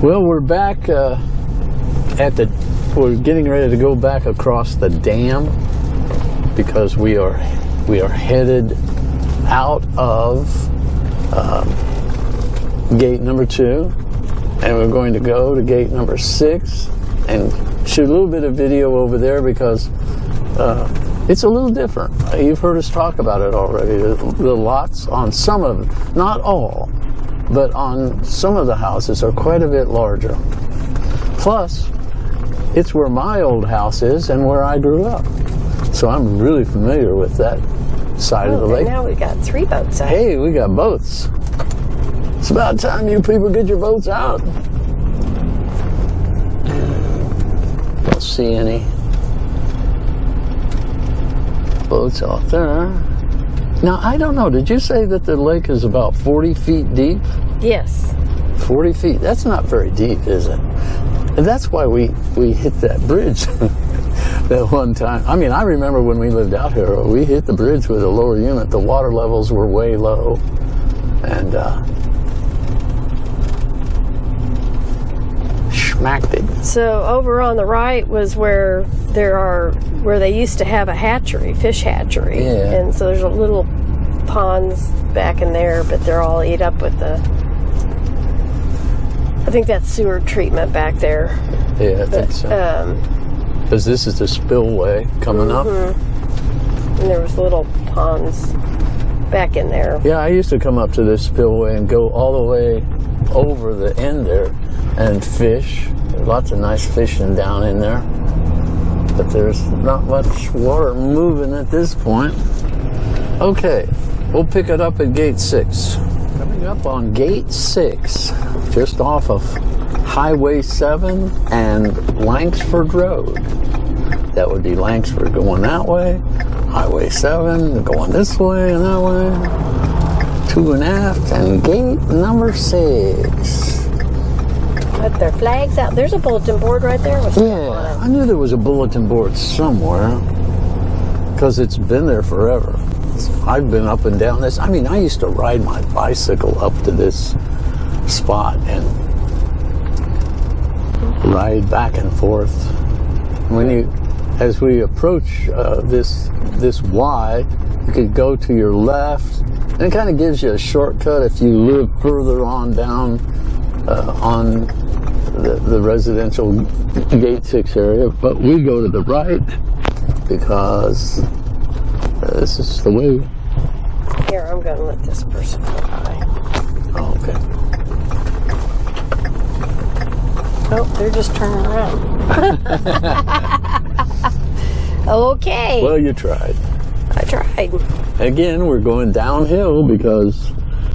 Well, we're back we're getting ready to go back across the dam because we are headed out of gate number 2, and we're going to go to gate number 6 and shoot a little bit of video over there because it's a little different. You've heard us talk about it already. The lots on some of them, not all, but on some of the houses are quite a bit larger. Plus, it's where my old house is and where I grew up. So I'm really familiar with that side of the lake. Now we got 3 boats out. Hey, we got boats. It's about time you people get your boats out. Don't see any boats out there. Now, I don't know. Did you say that the lake is about 40 feet deep? Yes. 40 feet. That's not very deep, is it? And that's why we hit that bridge that one time. I mean, I remember when we lived out here, we hit the bridge with a lower unit. The water levels were way low. And smacked it. So over on the right was where they used to have a hatchery, fish hatchery. Yeah. And so there's a little ponds back in there, but they're all eat up with the, I think that's sewer treatment back there. Yeah, I think so. Because this is the spillway coming up. And there was little ponds back in there. Yeah, I used to come up to this spillway and go all the way over the end there and fish. There's lots of nice fishing down in there. But there's not much water moving at this point. Okay, we'll pick it up at gate 6. Coming up on gate 6, just off of Highway 7 and Langsford Road. That would be Langsford going that way, Highway 7 going this way and that way, 2 and aft, and gate number 6. But their flags out. There's a bulletin board right there. Yeah, I knew there was a bulletin board somewhere because it's been there forever. I've been up and down this. I mean, I used to ride my bicycle up to this spot and ride back and forth. As we approach this Y, you could go to your left, and it kind of gives you a shortcut if you live further on down on the residential gate 6 area. But we go to the right because this is the way. Here, I'm going to let this person go by. Oh, okay. Oh, they're just turning around. Okay. Well, you tried. I tried. Again, we're going downhill because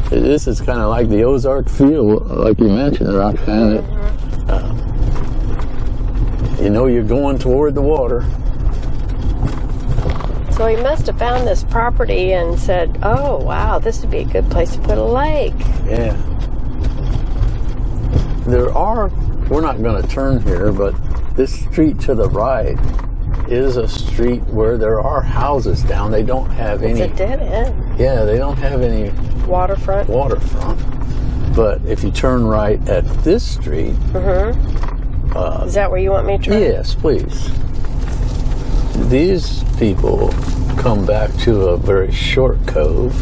this is kind of like the Ozark feel, like you mentioned, Roxanne. You know you're going toward the water. So he must have found this property and said, oh, wow, this would be a good place to put a lake. Yeah. We're not going to turn here, but this street to the right is a street where there are houses down. They don't have any. It's a dead end. Yeah, they don't have any waterfront. But if you turn right at this street. Is that where you want me to turn? Yes, please. These people come back to a very short cove.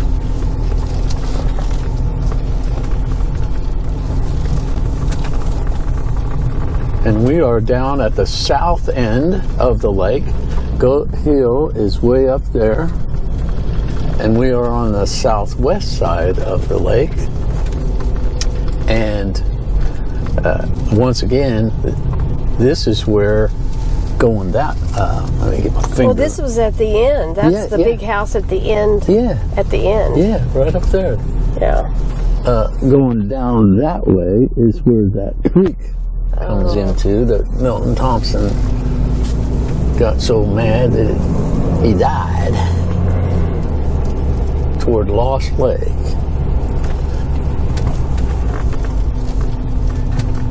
And we are down at the south end of the lake. Goat Hill is way up there. And we are on the southwest side of the lake. And once again, this is where going that, let me get my finger. Well, this was at the end. That's the big house at the end. Yeah. At the end. Yeah, right up there. Yeah. Going down that way is where that creek comes into, that Milton Thompson got so mad that he died, toward Lost Lake.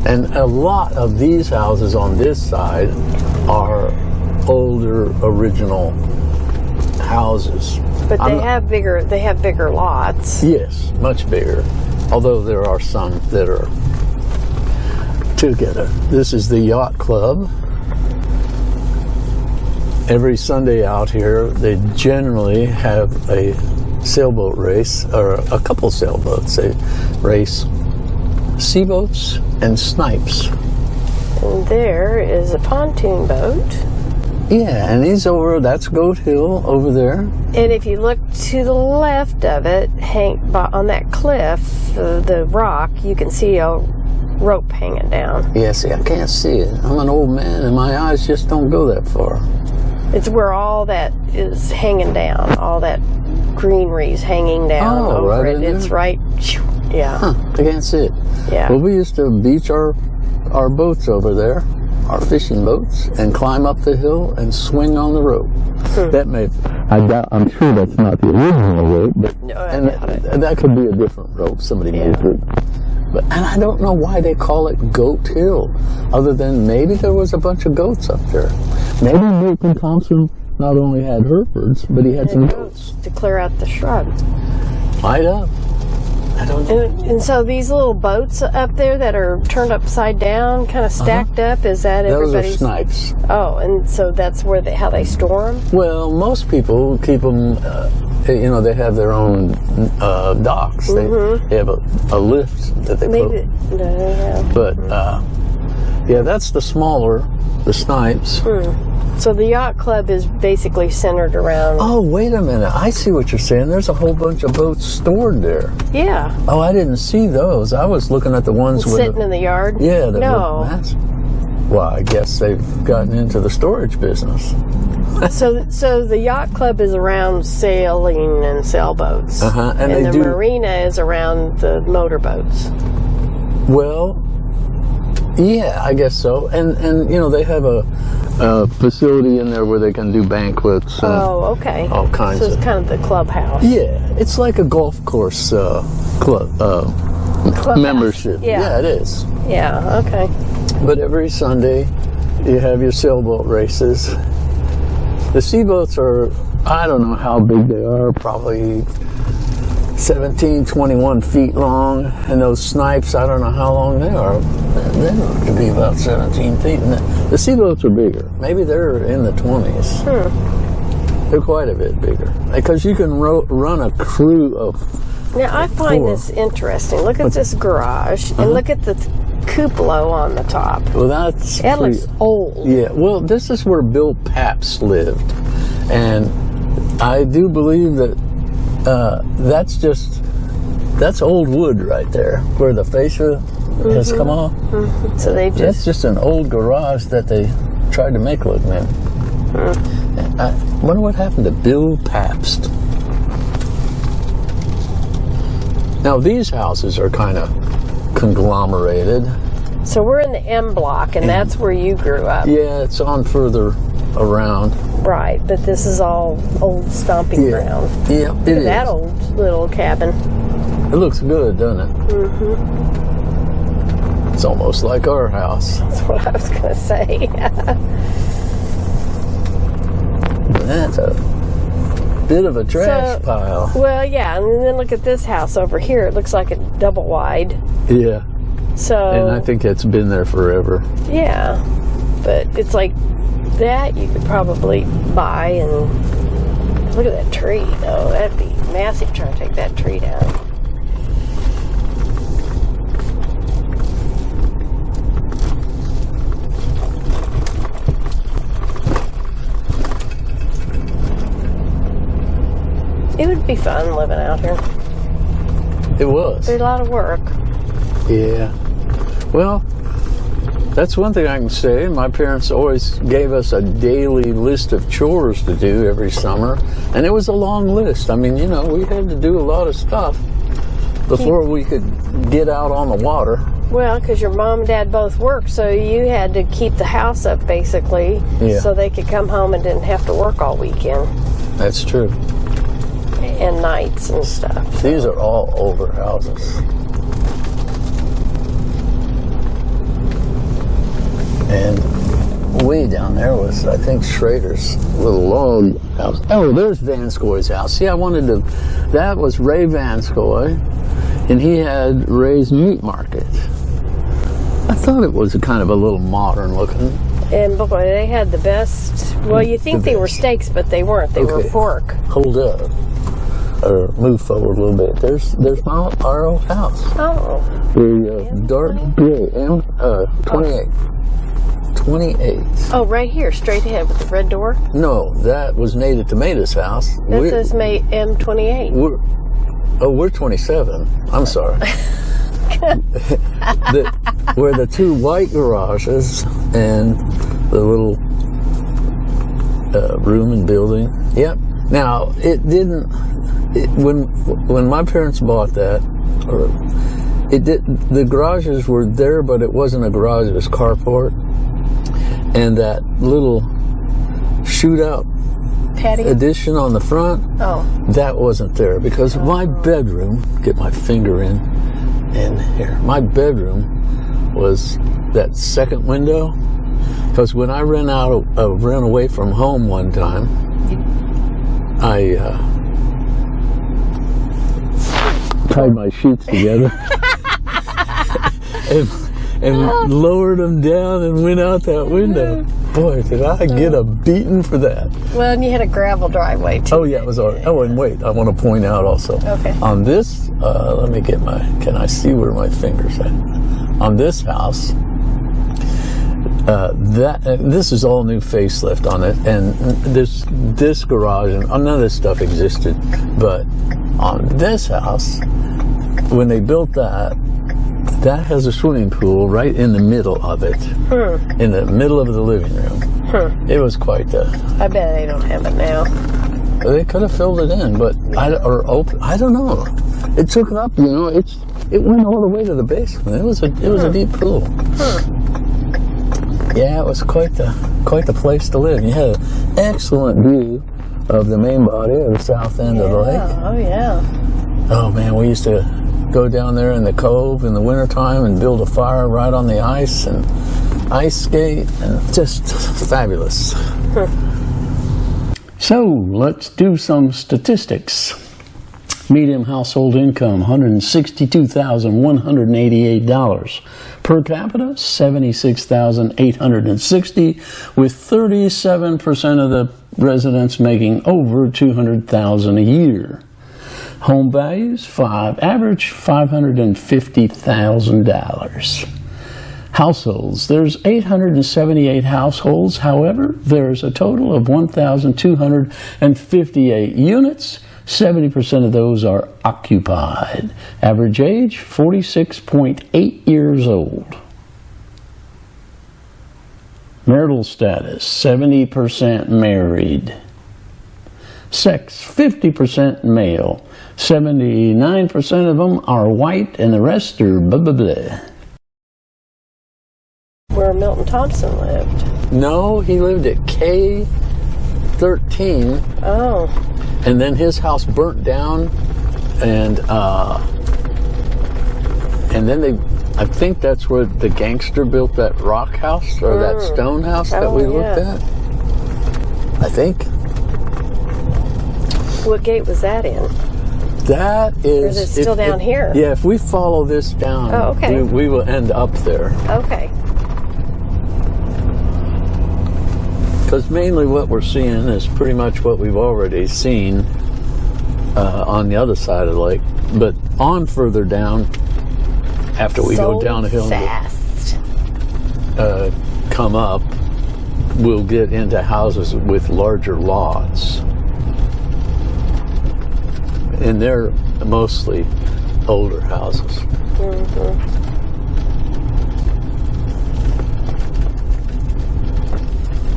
And a lot of these houses on this side are older, original houses. But they have bigger lots. Yes, much bigger. Although there are some that are together. This is the yacht club. Every Sunday out here, they generally have a sailboat race, or a couple sailboats. They race seaboats and snipes. And there is a pontoon boat. Yeah, and he's over, that's Goat Hill over there. And if you look to the left of it, on that cliff, the rock, you can see a rope hanging down. Yeah, see, I can't see it. I'm an old man and my eyes just don't go that far. It's where all that is hanging down, all that greenery's hanging down over right it. It's right, yeah. Huh, I can't see it. Yeah. Well, we used to beach our boats over there, our fishing boats, and climb up the hill and swing on the rope. That I'm sure that's not the original rope, but No, I doubt it. That could be a different rope somebody moved it. And I don't know why they call it Goat Hill, other than maybe there was a bunch of goats up there. Maybe Milton Thompson not only had Herefords, but he had some goats to clear out the shrub. Light up. I don't know. And so these little boats up there that are turned upside down, kind of stacked up, is that everybody's? Those are snipes. Oh, and so that's where how they store them? Well, most people keep them, they have their own docks. They have a lift that they put. But, yeah, that's the smaller, the snipes. So the yacht club is basically centered around... Oh, wait a minute. I see what you're saying. There's a whole bunch of boats stored there. Yeah. Oh, I didn't see those. I was looking at the ones sitting in the yard? Yeah. No. Well, I guess they've gotten into the storage business. So the yacht club is around sailing and sailboats. And the marina is around the motorboats. Well, yeah, I guess so. And they have a facility in there where they can do banquets. Oh, okay. All kinds So it's kind of the clubhouse. Yeah, it's like a golf course club membership. Yeah, it is. Yeah, okay. But every Sunday, you have your sailboat races. The seaboats are, I don't know how big they are, probably 17, 21 feet long. And those snipes, I don't know how long they are. They look to be about 17 feet. And the seaboats are bigger. Maybe they're in the 20s. They're quite a bit bigger. Because you can run a crew of... Now, I find this interesting. Look at this garage, and look at the cupola on the top. Well, that looks old. Yeah, well, this is where Bill Pabst lived. And I do believe that that's old wood right there, where the fascia has come off. So that's just an old garage that they tried to make look new. I wonder what happened to Bill Pabst. Now these houses are kind of conglomerated. So we're in the M block, and that's where you grew up. Yeah, it's on further around. Right, but this is all old stomping ground. Yeah, Look at that old little cabin. It looks good, doesn't it? It's almost like our house. That's what I was going to say. That's a bit of a trash pile. Well, yeah, and then look at this house over here. It looks like a double wide. Yeah. So. And I think it's been there forever. Yeah, but it's like that you could probably buy, and look at that tree. Oh, that'd be massive trying to take that tree down. It would be fun living out here. It was. There's a lot of work. Yeah. Well, that's one thing I can say. My parents always gave us a daily list of chores to do every summer, and it was a long list. I mean, we had to do a lot of stuff before we could get out on the water. Well, because your mom and dad both worked, so you had to keep the house up, basically, so they could come home and didn't have to work all weekend. That's true. And nights and stuff. These are all older houses. And way down there was, I think, Schrader's little log house. Oh, there's Vanscoy's house. See, that was Ray Vanscoy, and he had Ray's Meat Market. I thought it was kind of a little modern looking. And boy, they had the best. Well, you think they were steaks, but they weren't. They were pork. Hold up, or move forward a little bit. There's our old house. Oh. The dark gray M28. 28. Oh, right here, straight ahead with the red door. No, that was Native Tomatoes' house. That says M28. We're 27. I'm sorry. Where the two white garages and the little room and building. Yep. Now it didn't. When my parents bought that, the garages were there, but it wasn't a garage. It was carport, and that little shootout patio addition on the front. Oh. That wasn't there because my bedroom. Get my finger in here. My bedroom was that second window, because when I ran away from home one time, I tied my sheets together and lowered them down and went out that window. Boy, did I get a beating for that. Well, and you had a gravel driveway, too. Oh, yeah, it was all right. Oh, and wait, I want to point out also. Okay. On this, let me get can I see where my finger's at? On this house, this is all new facelift on it, and this garage, and none of this stuff existed, but on this house, when they built that has a swimming pool right in the middle of it, in the middle of the living room. It was quite I bet they don't have it now. They could have filled it in, but I don't know. It took it up, it went all the way to the basement. It was a deep pool. Yeah, it was quite the place to live. You had an excellent view of the main body of the south end of the lake. Oh yeah. Oh man, we used to go down there in the cove in the wintertime and build a fire right on the ice and ice skate, and just fabulous. So let's do some statistics. Median household income, $162,188. Per capita, $76,860, with 37% of the residents making over $200,000 a year. Home values, average $550,000. Households, there's 878 households. However, there's a total of 1,258 units. 70% of those are occupied. Average age, 46.8 years old. Marital status, 70% married. Sex, 50% male. 79% of them are white, and the rest are blah, blah, blah. Where Milton Thompson lived. No, he lived at K13. Oh. And then his house burnt down, and then I think that's where the gangster built that rock house, or that stone house that we looked at. I think. What gate was that in? That is... Or is it still down here? Yeah, if we follow this down, we will end up there. Okay. Because mainly what we're seeing is pretty much what we've already seen on the other side of the lake. But on further down, after we go down the hill and come up, we'll get into houses with larger lots. And they're mostly older houses. Mm-hmm.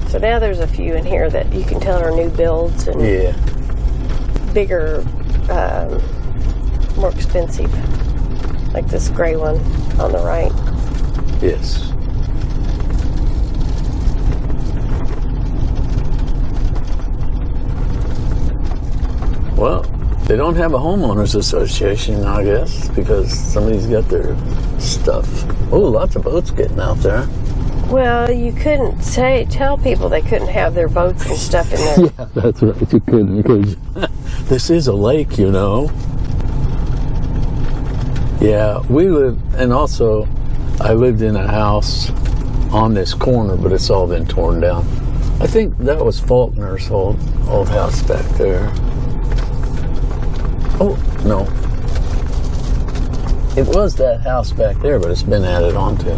So now there's a few in here that you can tell are new builds and bigger, more expensive. Like this gray one on the right. Yes. Well, they don't have a homeowners association, I guess, because somebody's got their stuff. Oh, lots of boats getting out there. Well, you couldn't tell people they couldn't have their boats and stuff in there. Yeah, that's right. You couldn't, because this is a lake, Yeah, we live, and also I lived in a house on this corner, but it's all been torn down. I think that was Faulkner's old house back there. Oh, no. It was that house back there, but it's been added onto.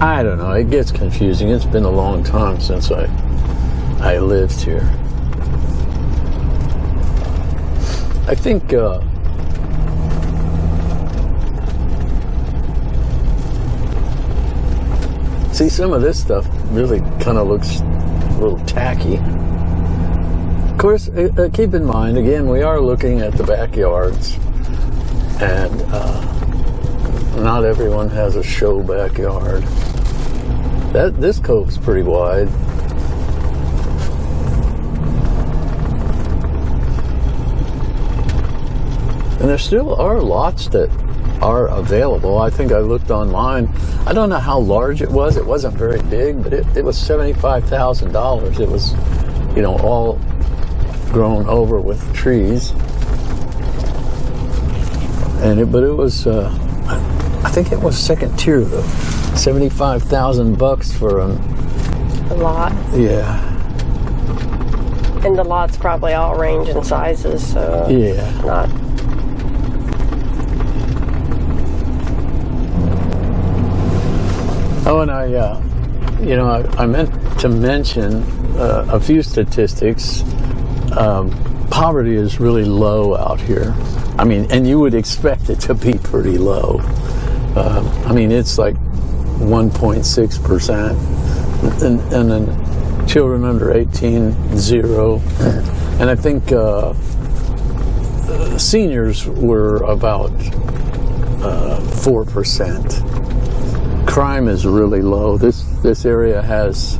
I don't know. It gets confusing. It's been a long time since I lived here. I think see, some of this stuff really kind of looks a little tacky. Of course, keep in mind, again, we are looking at the backyards, and not everyone has a show backyard. This cove's pretty wide. And there still are lots that are available. I think I looked online. I don't know how large it was. It wasn't very big, but it was $75,000. It was, you know, all grown over with trees. But it was, I think it was second tier though. $75,000 for a lot. Yeah. And the lots probably all range in sizes, so yeah. Not. Oh, and I meant to mention a few statistics. Poverty is really low out here. I mean, and you would expect it to be pretty low. I mean, it's like 1.6%, and then children under 18, 0. And I think seniors were about 4%. Crime is really low. This area has,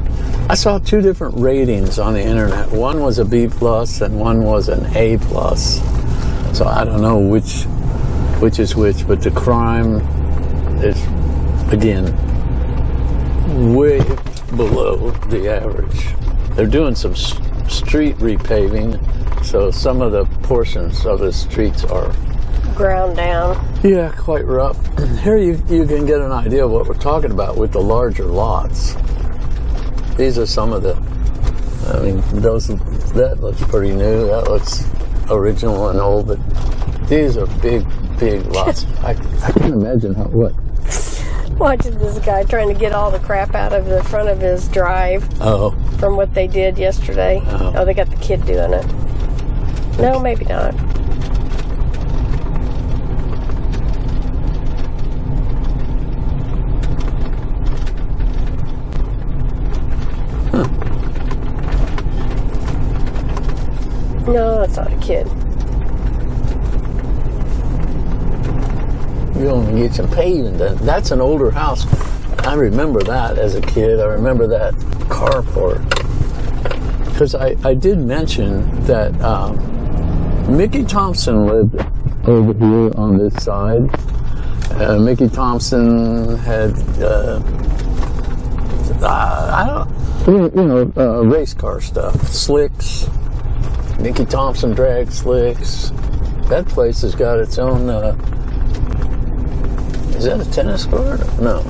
I saw 2 different ratings on the internet. One was a B+ and one was an A+. So I don't know which is which, but the crime is, again, way below the average. They're doing some street repaving, so some of the portions of the streets are ground down. Yeah, quite rough. Here you can get an idea of what we're talking about with the larger lots. These are some of the, I mean, that looks pretty new. That looks original and old, but these are big lots. I can't imagine what. Watching this guy trying to get all the crap out of the front of his drive. Oh. From what they did yesterday. Oh, they got the kid doing it. No, maybe not. No, that's not a kid. You only get some paving done. That's an older house. I remember that as a kid. I remember that carport. Because I did mention that Mickey Thompson lived over here on this side. Mickey Thompson had, race car stuff, slicks. Mickey Thompson drag slicks. That place has got its own, is that a tennis court? No.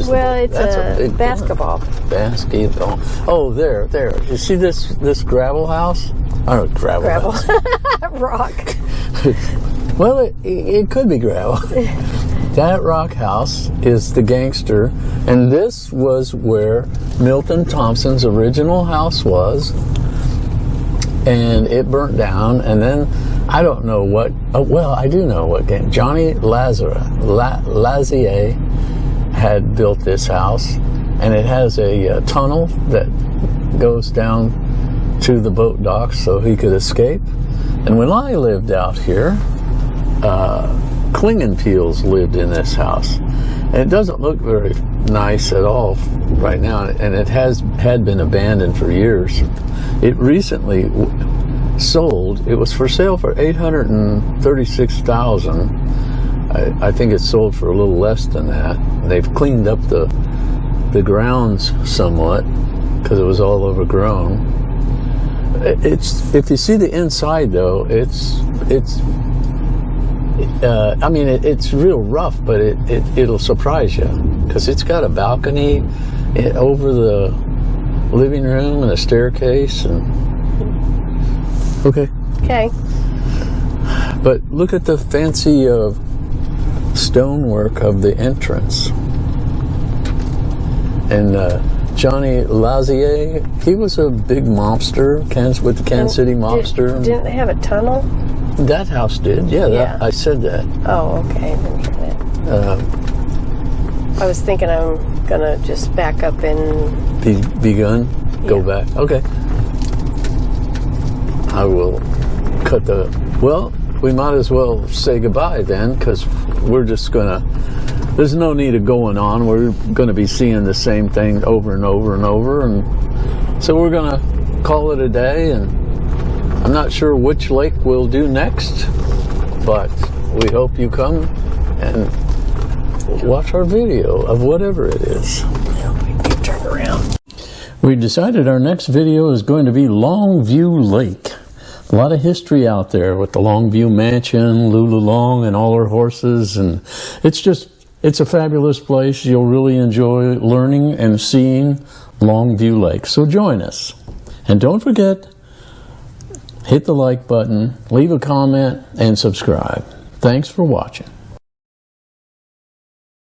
Well, it's a basketball. Basketball. Oh, there. You see this gravel house? Oh, gravel house. Rock. Well, it could be gravel. That rock house is the gangster, and this was where Milton Thompson's original house was. And it burnt down, and then I don't know what. Oh, well, I do know what game. Johnny Lazier had built this house, and it has a tunnel that goes down to the boat docks so he could escape. And when I lived out here, Klingenpeels lived in this house, and it doesn't look very nice at all right now, and it had been abandoned for years. It recently sold. It was for sale for $836,000. I think it sold for a little less than that. They've cleaned up the grounds somewhat because it was all overgrown. It's, if you see the inside though, it's I mean, it's real rough, but it'll surprise you because it's got a balcony over the living room and a staircase. And okay. But look at the fancy stonework of the entrance. And Johnny Lazier, he was a big mobster, with the Kansas City mobster. Didn't they have a tunnel? That house did, yeah. I said that. Oh, okay. I didn't hear that. I was thinking I'm gonna just back up and begun. Go back. Okay. I will cut the. Well, we might as well say goodbye then, because we're just gonna. There's no need of going on. We're going to be seeing the same thing over and over and over, and so we're going to call it a day. And I'm not sure which lake we'll do next, but we hope you come and watch our video of whatever it is. Turn around. We decided our next video is going to be Longview Lake. A lot of history out there with the Longview Mansion, Lulu Long, and all her horses, and it's a fabulous place. You'll really enjoy learning and seeing Longview Lake. So join us. And don't forget, hit the like button, leave a comment, and subscribe. Thanks for watching.